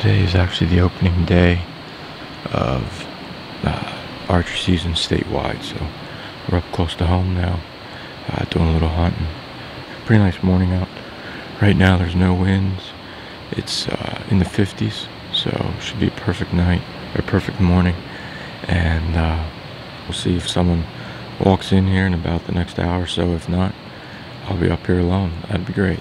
Today is actually the opening day of archery season statewide, so we're up close to home now, doing a little hunting. Pretty nice morning out. Right now there's no winds. It's in the 50s, so should be a perfect night, or perfect morning. And we'll see if someone walks in here in about the next hour or so. If not, I'll be up here alone. That'd be great.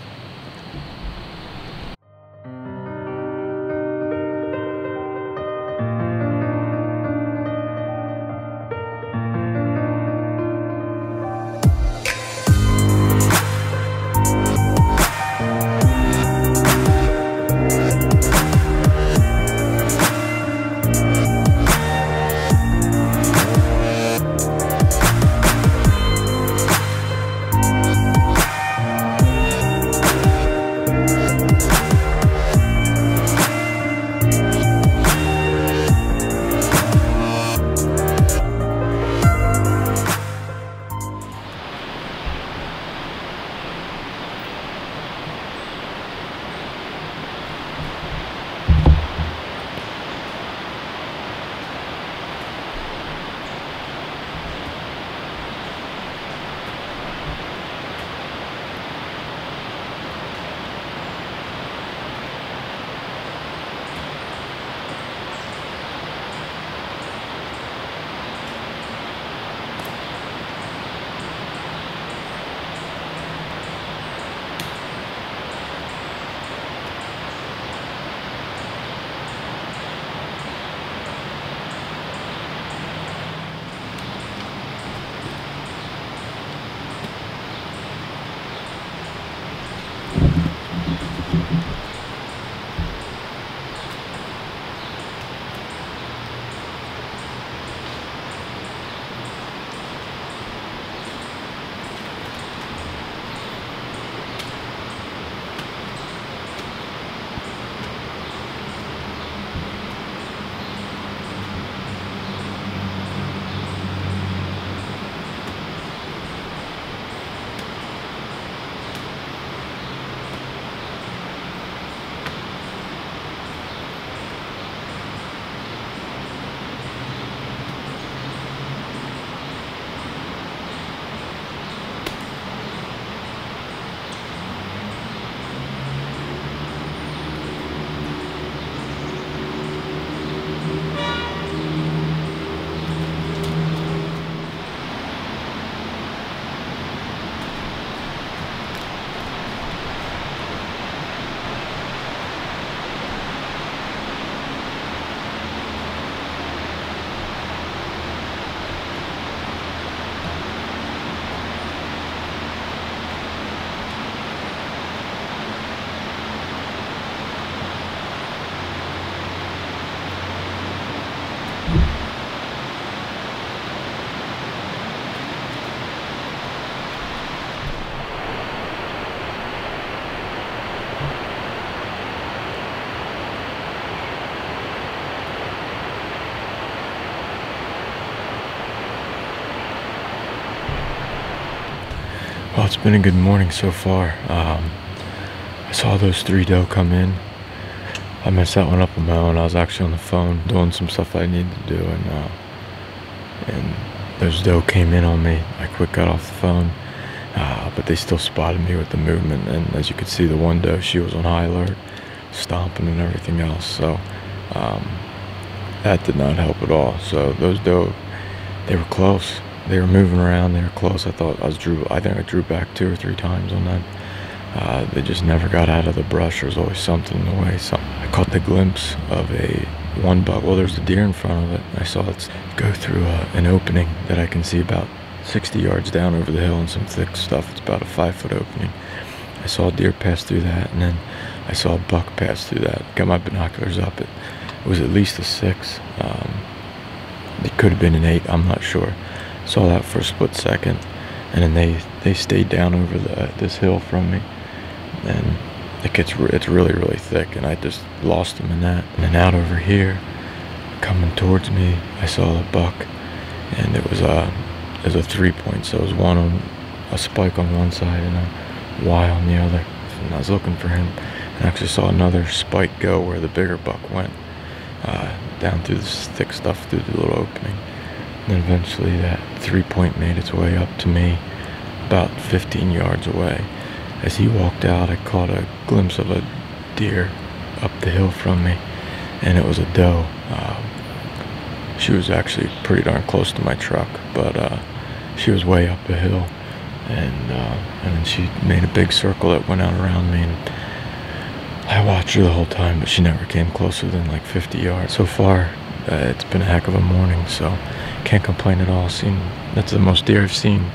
Well, it's been a good morning so far. I saw those 3 doe come in. I messed that one up on my own. I was actually on the phone doing some stuff I needed to do, and those doe came in on me. I quick got off the phone, but they still spotted me with the movement. And as you could see, the one doe, she was on high alert, stomping and everything else. So that did not help at all. So those doe, they were close. They were moving around. They were close. I think I drew back 2 or 3 times on them. They just never got out of the brush. There was always something in the way. So I caught the glimpse of one buck. Well, there's a deer in front of it. I saw it go through an opening that I can see about 60 yards down over the hill and some thick stuff. It's about a 5-foot opening. I saw a deer pass through that, and then I saw a buck pass through that. Got my binoculars up. It was at least a 6. It could have been an 8. I'm not sure. Saw that for a split second, and then they stayed down over this hill from me, and it's really thick, and I just lost them in that. And then out over here, coming towards me, I saw a buck, and it was a 3-point, so it was a spike on one side and a Y on the other. And I was looking for him, I actually saw another spike go where the bigger buck went, down through this thick stuff through the little opening. And then eventually that 3-point made its way up to me about 15 yards away. As he walked out, I caught a glimpse of a deer up the hill from me, and it was a doe. She was actually pretty darn close to my truck, but she was way up the hill, and then she made a big circle that went out around me, and I watched her the whole time, but she never came closer than like 50 yards. So far, it's been a heck of a morning, so can't complain at all. That's the most deer I've seen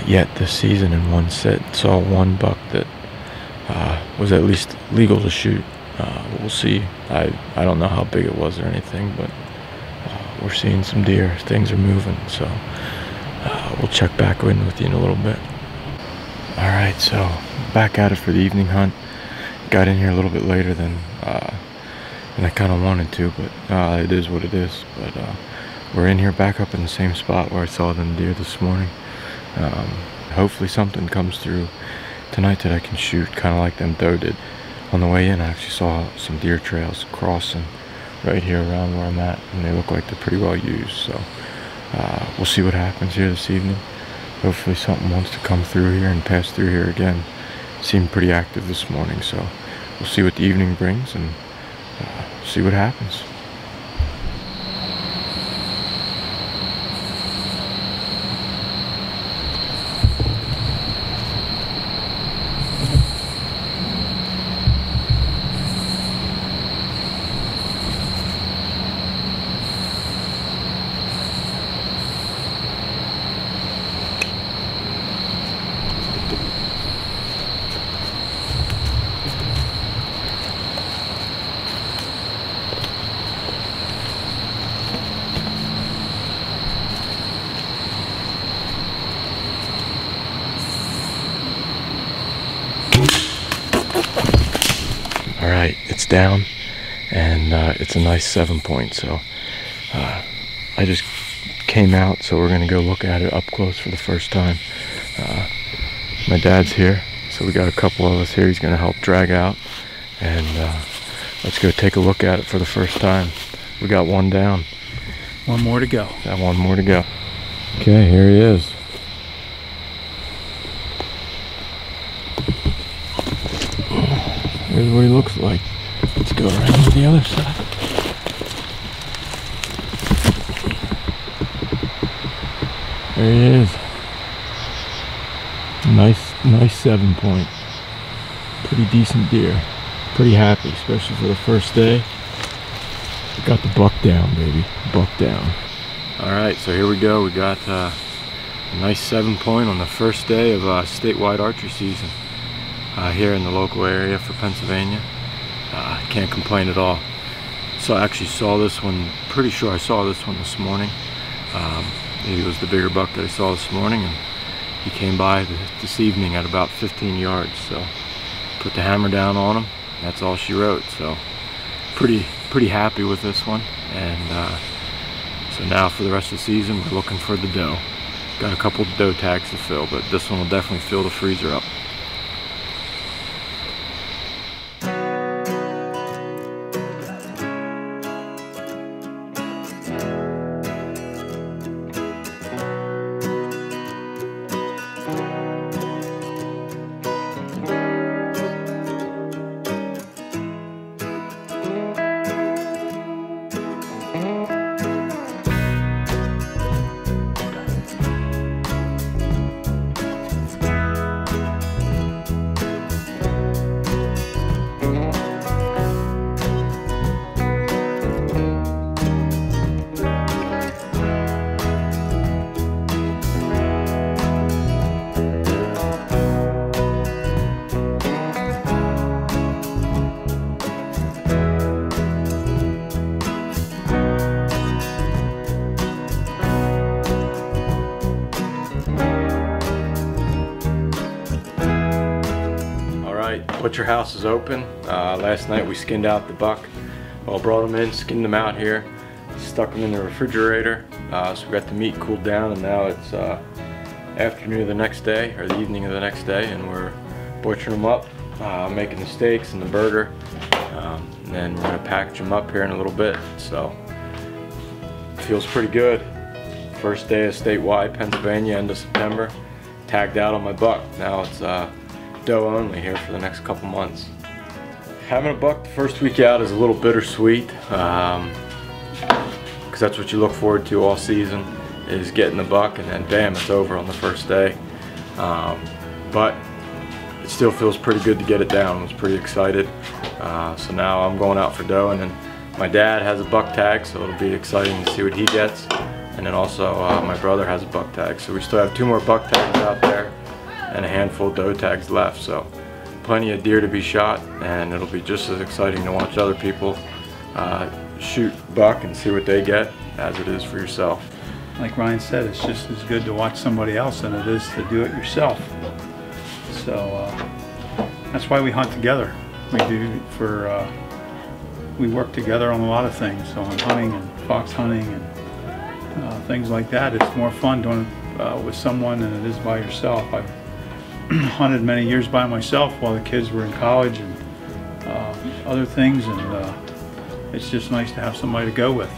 yet this season in one sit. Saw one buck that was at least legal to shoot. We'll see. I don't know how big it was or anything, but we're seeing some deer. Things are moving, so we'll check back in with you in a little bit. Alright, so back at it for the evening hunt. Got in here a little bit later than I kind of wanted to, but it is what it is. But we're in here back up in the same spot where I saw them deer this morning. Hopefully something comes through tonight that I can shoot, kind of like them doe did. On the way in, I actually saw some deer trails crossing right here around where I'm at, and they look like they're pretty well used. So we'll see what happens here this evening. Hopefully something wants to come through here and pass through here again. Seemed pretty active this morning, so we'll see what the evening brings and see what happens. Alright, it's down, and it's a nice 7-point, so I just came out, so we're going to go look at it up close for the first time. My dad's here, so we got a couple of us here. He's going to help drag out, and let's go take a look at it for the first time. We got one down. One more to go. Got one more to go. Okay, here he is. Here's what he looks like. Let's go around to the other side. There he is. Nice 7-point. Pretty decent deer. Pretty happy, especially for the first day. Got the buck down, baby. Buck down. Alright, so here we go. We got a nice 7-point on the first day of statewide archery season. Here in the local area for Pennsylvania. Can't complain at all. So I actually saw this one, pretty sure I saw this one this morning. Maybe it was the bigger buck that I saw this morning, and he came by this evening at about 15 yards. So put the hammer down on him. That's all she wrote. So pretty happy with this one. And so now for the rest of the season, we're looking for the doe. Got a couple doe tags to fill, but this one will definitely fill the freezer up. Butcher house is open. Last night we skinned out the buck. Well, brought him in, skinned him out here, stuck him in the refrigerator. So we got the meat cooled down, and now it's afternoon of the next day, or the evening of the next day, and we're butchering them up, making the steaks and the burger. And then we're gonna package them up here in a little bit. So feels pretty good. First day of statewide Pennsylvania, end of September. Tagged out on my buck. Now it's doe only here for the next couple months. Having a buck the first week out is a little bittersweet, because that's what you look forward to all season, is getting the buck, and then bam, it's over on the first day. But it still feels pretty good to get it down. I was pretty excited. So now I'm going out for doe, and then my dad has a buck tag, so it'll be exciting to see what he gets. And then also my brother has a buck tag, so we still have 2 more buck tags out there and a handful of doe tags left. So plenty of deer to be shot, and it'll be just as exciting to watch other people shoot buck and see what they get as it is for yourself. Like Ryan said, it's just as good to watch somebody else than it is to do it yourself. So that's why we hunt together. We work together on a lot of things, so on hunting and fox hunting and things like that. It's more fun doing it with someone than it is by yourself. I've hunted many years by myself while the kids were in college and other things, and it's just nice to have somebody to go with.